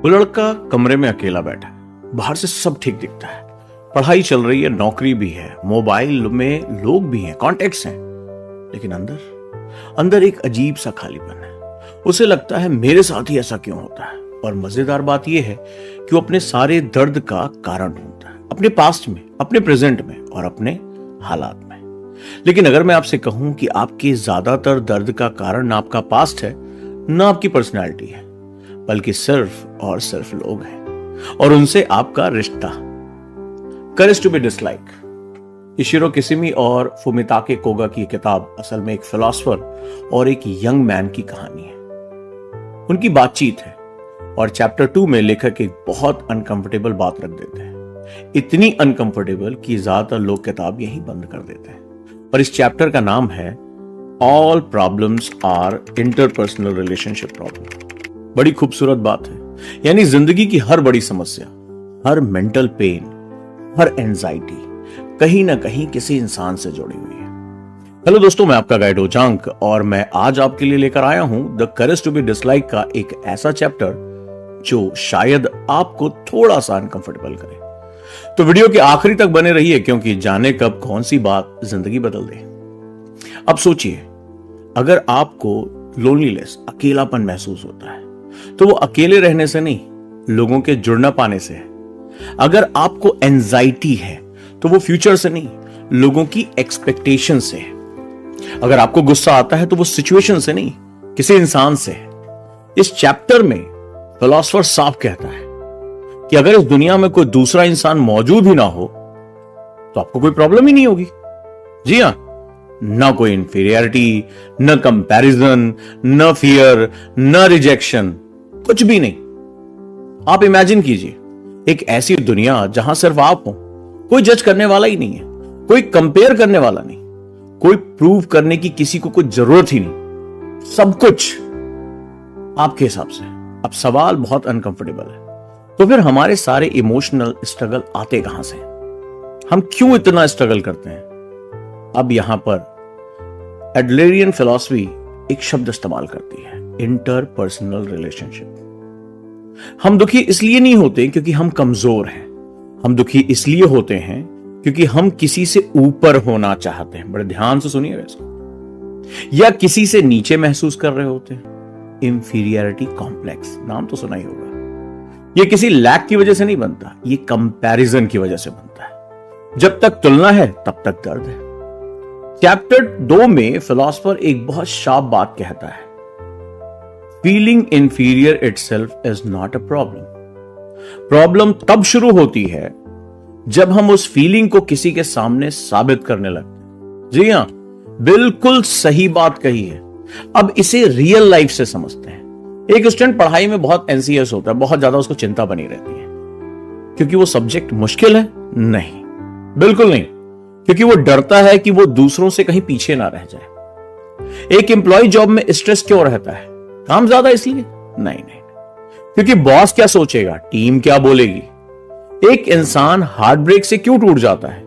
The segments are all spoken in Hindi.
वो लड़का कमरे में अकेला बैठा है। बाहर से सब ठीक दिखता है, पढ़ाई चल रही है, नौकरी भी है, मोबाइल में लोग भी हैं, कॉन्टेक्ट्स हैं, लेकिन अंदर एक अजीब सा खालीपन है। उसे लगता है मेरे साथ ही ऐसा क्यों होता है। और मजेदार बात यह है कि वो अपने सारे दर्द का कारण ढूंढता है, अपने पास्ट में, अपने प्रेजेंट में और अपने हालात में। लेकिन अगर मैं आपसे कहूं कि आपके ज्यादातर दर्द का कारण ना आपका पास्ट है, ना आपकी पर्सनैलिटी है, बल्कि सिर्फ और सिर्फ लोग हैं और उनसे आपका रिश्ता। करेज टू बी डिसलाइक, इशिरो किसिमी और फुमिताके कोगा की किताब असल में एक फिलोसोफर और एक यंग मैन की कहानी है। उनकी बातचीत है और चैप्टर 2 में लेखक एक बहुत अनकंफर्टेबल बात रख देते हैं, इतनी अनकंफर्टेबल कि ज्यादातर लोग किताब यहीं बंद कर देते हैं। और इस चैप्टर का नाम है all problems are interpersonal relationship problem. बड़ी खूबसूरत बात है, यानी जिंदगी की हर बड़ी समस्या, हर मेंटल पेन, हर एंजाइटी कहीं ना कहीं किसी इंसान से जुड़ी हुई है। हेलो दोस्तों, मैं आपका गाइड ओजांक और मैं आज आपके लिए लेकर आया हूं the courage to be dislike का एक ऐसा चैप्टर जो शायद आपको थोड़ा सा अनकंफर्टेबल करे। तो वीडियो के आखिरी तक बने रहिए, क्योंकि जाने कब कौन सी बात जिंदगी बदल दे। अब सोचिए, अगर आपको लोनलीनेस, अकेलापन महसूस होता है तो वो अकेले रहने से नहीं, लोगों के जुड़ ना पाने से है। अगर आपको एंजाइटी है तो वो फ्यूचर से नहीं, लोगों की एक्सपेक्टेशन से है। अगर आपको गुस्सा आता है तो वो सिचुएशन से नहीं, किसी इंसान से है। इस चैप्टर में फिलोसोफर साफ कहता है कि अगर इस दुनिया में कोई दूसरा इंसान मौजूद ही ना हो तो आपको कोई प्रॉब्लम ही नहीं होगी। जी हां, ना कोई इंफीरियरिटी, न कंपैरिजन, न फियर, न रिजेक्शन, कुछ भी नहीं। आप इमेजिन कीजिए एक ऐसी दुनिया जहां सिर्फ आप हो, कोई जज करने वाला ही नहीं है, कोई कंपेयर करने वाला नहीं, कोई प्रूव करने की किसी को कुछ जरूरत ही नहीं, सब कुछ आपके हिसाब से। अब सवाल बहुत अनकंफर्टेबल है, तो फिर हमारे सारे इमोशनल स्ट्रगल आते कहां से? हम क्यों इतना स्ट्रगल करते हैं? अब यहां पर एडलरियन फिलॉसफी एक शब्द इस्तेमाल करती है, इंटरपर्सनल रिलेशनशिप। हम दुखी इसलिए नहीं होते क्योंकि हम कमजोर हैं, हम दुखी इसलिए होते हैं क्योंकि हम किसी से ऊपर होना चाहते हैं। बड़े ध्यान से सुनिएगा इसको। या किसी से नीचे महसूस कर रहे होते हैं। इंफीरियरिटी कॉम्प्लेक्स, नाम तो सुना ही होगा। ये किसी लैक की वजह से नहीं बनता, ये कंपैरिजन की वजह से बनता है। जब तक तुलना है तब तक दर्द है। चैप्टर 2 में फिलोसोफर एक बहुत शार्प बात कहता है, feeling inferior itself is not a problem. Problem तब शुरू होती है जब हम उस फीलिंग को किसी के सामने साबित करने लगते हैं। जी हां, बिल्कुल सही बात कही है। अब इसे रियल लाइफ से समझते हैं। एक स्टूडेंट पढ़ाई में बहुत एनसीएस होता है, बहुत ज्यादा उसको चिंता बनी रहती है। क्योंकि वो सब्जेक्ट मुश्किल है? नहीं, बिल्कुल नहीं। क्योंकि वो डरता है कि वो दूसरों से कहीं पीछे ना रह जाए। एक एम्प्लॉय जॉब में स्ट्रेस क्यों रहता है? काम ज्यादा इसलिए? नहीं, क्योंकि बॉस क्या सोचेगा, टीम क्या बोलेगी। एक इंसान हार्ट ब्रेक से क्यों टूट जाता है?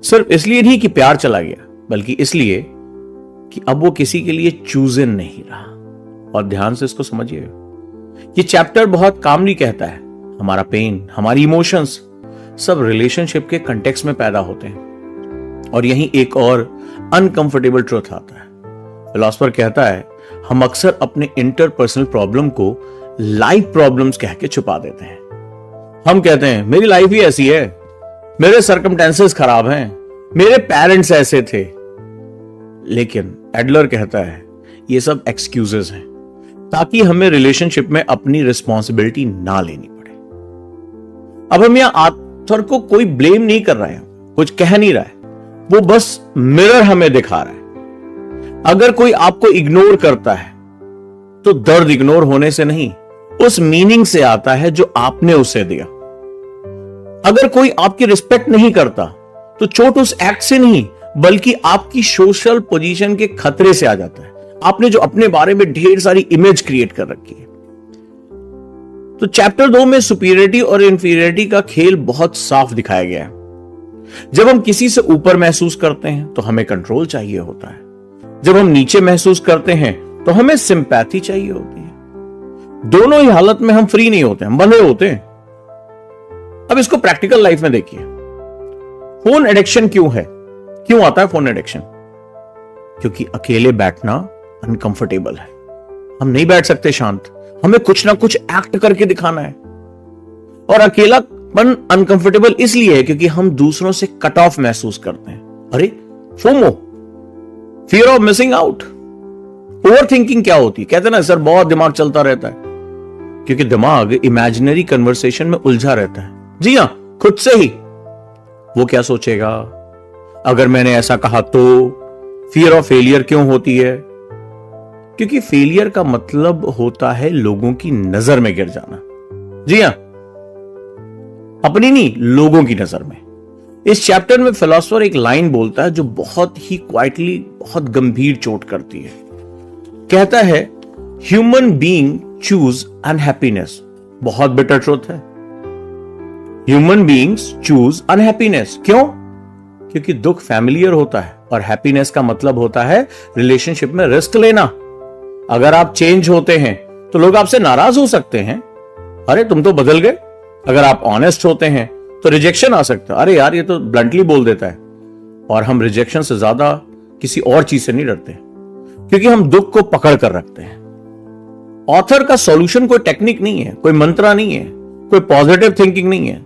सिर्फ इसलिए नहीं कि प्यार चला गया, बल्कि इसलिए कि अब वो किसी के लिए चूजन नहीं रहा। और ध्यान से इसको समझिए, ये चैप्टर बहुत कामली कहता है हमारा पेन, हमारी इमोशंस सब रिलेशनशिप के कंटेक्स्ट में पैदा होते हैं। और यहीं एक और अनकंफर्टेबल ट्रुथ आता है। फिलोसोफर कहता है हम अक्सर अपने इंटरपर्सनल प्रॉब्लम को लाइफ प्रॉब्लम्स कह के छुपा देते हैं। हम कहते हैं मेरी लाइफ ही ऐसी है, मेरे सर्कमस्टेंसेस खराब हैं, मेरे पेरेंट्स ऐसे थे। लेकिन एडलर कहता है ये सब एक्सक्यूजेस हैं, ताकि हमें रिलेशनशिप में अपनी रिस्पॉन्सिबिलिटी ना लेनी पड़े। अब हम यहां आथर को कोई ब्लेम नहीं कर रहे हैं, कुछ कह नहीं रहा है, वो बस मिरर हमें दिखा रहा है। अगर कोई आपको इग्नोर करता है तो दर्द इग्नोर होने से नहीं, उस मीनिंग से आता है जो आपने उसे दिया। अगर कोई आपकी रिस्पेक्ट नहीं करता तो चोट उस एक्ट से नहीं, बल्कि आपकी सोशल पोजीशन के खतरे से आ जाता है। आपने जो अपने बारे में ढेर सारी इमेज क्रिएट कर रखी है। तो चैप्टर 2 में सुपीरियरिटी और इंफीरियरिटी का खेल बहुत साफ दिखाया गया है। जब हम किसी से ऊपर महसूस करते हैं तो हमें कंट्रोल चाहिए होता है। जब हम नीचे महसूस करते हैं तो हमें सिंपैथी चाहिए होती है। दोनों ही हालत में हम फ्री नहीं होते, हम बंधे होते हैं। अब इसको प्रैक्टिकल लाइफ में देखिए, फोन एडिक्शन क्यों है, क्यों आता है फोन एडिक्शन? क्योंकि अकेले बैठना अनकंफर्टेबल है, हम नहीं बैठ सकते शांत, हमें कुछ ना कुछ एक्ट करके दिखाना है। और अकेलापन अनकंफर्टेबल इसलिए है क्योंकि हम दूसरों से कट ऑफ महसूस करते हैं। अरे FOMO, fear of missing out. Over thinking क्या होती है? कहते हैं ना सर बहुत दिमाग चलता रहता है, क्योंकि दिमाग इमेजिनरी कन्वर्सेशन में उलझा रहता है। जी हां, खुद से ही वो क्या सोचेगा, अगर मैंने ऐसा कहा तो। फियर ऑफ फेलियर क्यों होती है? क्योंकि फेलियर का मतलब होता है लोगों की नजर में गिर जाना। जी हां, अपनी नहीं, लोगों की नजर में। इस चैप्टर में फिलोसोफर एक लाइन बोलता है जो बहुत ही क्वाइटली बहुत गंभीर चोट करती है। कहता है, ह्यूमन बीइंग चूज अनहैप्पीनेस। बहुत बिटर ट्रुथ है। Human beings choose unhappiness. क्यों? क्योंकि दुख फैमिलियर होता है और हैप्पीनेस का मतलब होता है रिलेशनशिप में रिस्क लेना। अगर आप चेंज होते हैं तो लोग आपसे नाराज हो सकते हैं, अरे तुम तो बदल गए। अगर आप ऑनेस्ट होते हैं तो रिजेक्शन आ सकता है, अरे यार ये तो ब्लंटली बोल देता है। और हम रिजेक्शन से ज्यादा किसी और चीज से नहीं डरते, क्योंकि हम दुख को पकड़ कर रखते हैं। ऑथर का सॉल्यूशन कोई टेक्निक नहीं है, कोई मंत्रा नहीं है, कोई पॉजिटिव थिंकिंग नहीं है।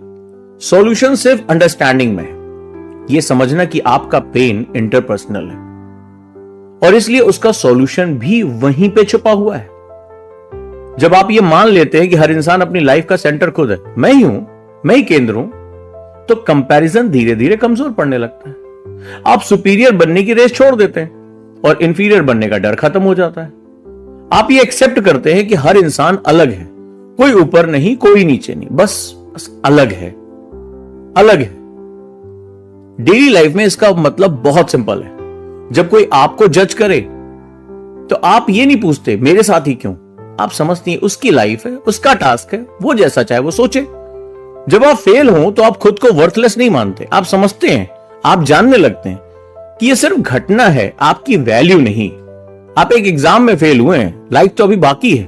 सॉल्यूशन सिर्फ अंडरस्टैंडिंग में है, यह समझना कि आपका पेन इंटरपर्सनल है और इसलिए उसका सॉल्यूशन भी वहीं पे छुपा हुआ है। जब आप ये मान लेते हैं कि हर इंसान अपनी लाइफ का सेंटर खुद है, मैं ही हूं, मैं ही केंद्र हूं, तो कंपैरिजन धीरे धीरे कमजोर पड़ने लगता है। आप सुपीरियर बनने की रेस छोड़ देते हैं और इंफीरियर बनने का डर खत्म हो जाता है। आप ये एक्सेप्ट करते हैं कि हर इंसान अलग है, कोई ऊपर नहीं, कोई नीचे नहीं, बस अलग है, अलग है। डेली लाइफ में इसका मतलब बहुत सिंपल है। जब कोई आपको जज करे तो आप ये नहीं पूछते मेरे साथ ही क्यों, आप समझती हैं उसकी लाइफ है, उसका टास्क है, वो जैसा चाहे वो सोचे। जब आप फेल हो तो आप खुद को वर्थलेस नहीं मानते, आप समझते हैं, आप जानने लगते हैं कि ये सिर्फ घटना है, आपकी वैल्यू नहीं। आप एक एग्जाम में फेल हुए हैं, लाइफ तो अभी बाकी है।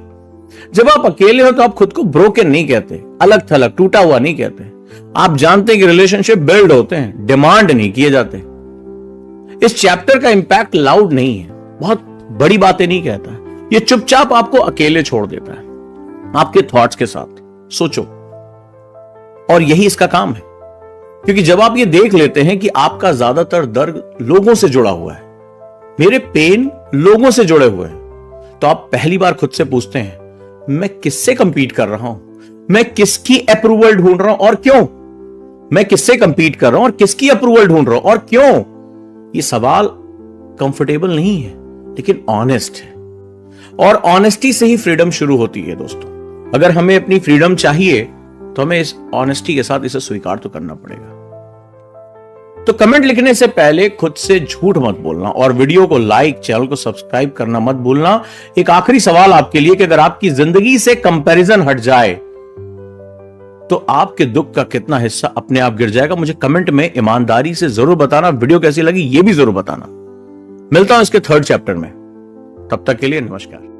जब आप अकेले हो तो आप खुद को ब्रोकन नहीं कहते, अलग थलग टूटा हुआ नहीं कहते। आप जानते हैं कि रिलेशनशिप बिल्ड होते हैं, डिमांड नहीं किए जाते। इस चैप्टर का इंपैक्ट लाउड नहीं है, बहुत बड़ी बातें नहीं कहता, ये चुपचाप आपको अकेले छोड़ देता है आपके थॉट्स के साथ। सोचो, और यही इसका काम है, क्योंकि जब आप ये देख लेते हैं कि आपका ज्यादातर दर्द लोगों से जुड़ा हुआ है, मेरे पेन लोगों से जुड़े हुए हैं, तो आप पहली बार खुद से पूछते हैं, मैं किससे कंपीट कर रहा हूं, मैं किसकी अप्रूवल ढूंढ रहा हूं और क्यों? मैं किससे कंपीट कर रहा हूं और किसकी अप्रूवल ढूंढ रहा हूं और क्यों? ये सवाल कंफर्टेबल नहीं है, लेकिन ऑनेस्ट है। और ऑनेस्टी से ही फ्रीडम शुरू होती है दोस्तों। अगर हमें अपनी फ्रीडम चाहिए तो हमें इस ऑनेस्टी के साथ इसे स्वीकार तो करना पड़ेगा। तो कमेंट लिखने से पहले खुद से झूठ मत बोलना और वीडियो को लाइक, चैनल को सब्सक्राइब करना मत भूलना। एक आखिरी सवाल आपके लिए कि अगर आपकी जिंदगी से कंपैरिजन हट जाए तो आपके दुख का कितना हिस्सा अपने आप गिर जाएगा? मुझे कमेंट में ईमानदारी से जरूर बताना। वीडियो कैसी लगी ये भी जरूर बताना। मिलता हूं इसके 3rd चैप्टर में, तब तक के लिए नमस्कार।